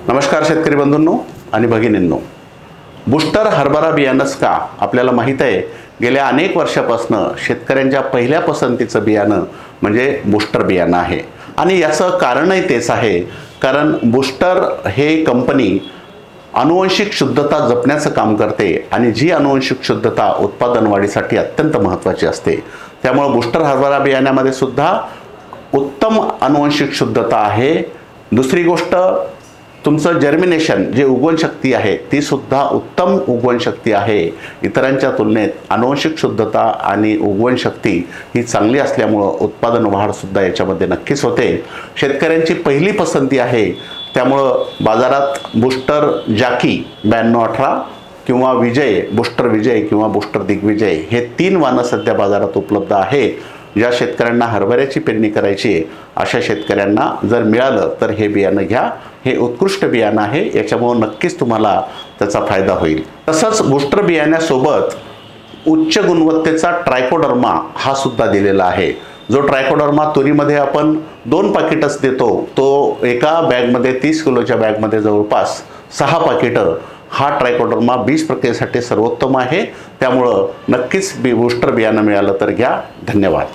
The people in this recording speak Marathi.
नमस्कार शेतकरी बंधूंनो आणि भगिनींनो, बूस्टर हरभरा बियाणंच का आपल्याला माहीत आहे, गेल्या अनेक वर्षापासून शेतकऱ्यांच्या पहिल्या पसंतीचं बियाणं म्हणजे बूस्टर बियाणं आहे. आणि याचं कारणही तेच आहे, कारण बूस्टर हे कंपनी अनुवंशिक शुद्धता जपण्याचं काम करते आणि जी अनुवंशिक शुद्धता उत्पादन वाढीसाठी अत्यंत महत्त्वाची असते. त्यामुळे बूस्टर हरभरा बियाण्यामध्ये सुद्धा उत्तम अनुवंशिक शुद्धता आहे. दुसरी गोष्ट, तुमचं जर्मिनेशन जे उगवण शक्ती आहे ती सुद्धा उत्तम उगवण शक्ती आहे. इतरांच्या तुलनेत अनुवंशिक शुद्धता आणि उगवण शक्ती ही चांगली असल्यामुळं उत्पादन वाढ सुद्धा याच्यामध्ये नक्कीच होते. शेतकऱ्यांची पहिली पसंती आहे. त्यामुळं बाजारात बूस्टर जॅकी 9218 किंवा विजय, बूस्टर विजय किंवा बूस्टर दिग्विजय हे 3 वाहनं सध्या बाजारात उपलब्ध आहेत. ज्या शेतकऱ्यांना हरभऱ्याची पेरणी करायची आहे अशा शेतकऱ्यांना जर मिळालं तर हे बियाणं घ्या. हे उत्कृष्ट बियाणं आहे, याच्यामुळे नक्कीच तुम्हाला त्याचा फायदा होईल. तसंच बूस्टर बियाण्यासोबत उच्च गुणवत्तेचा ट्रायकोडर्मा हा सुद्धा दिलेला आहे. जो ट्रायकोडर्मा तुरीमध्ये आपण 2 पाकिटच देतो, तो एका बॅगमध्ये 30 किलोच्या बॅगमध्ये जवळपास 6 पाकिटं हा ट्रायकोडर्मा बीज प्रक्रियेसाठी सर्वोत्तम आहे. त्यामुळं नक्कीच बूस्टर बियाणं मिळालं तर घ्या. धन्यवाद.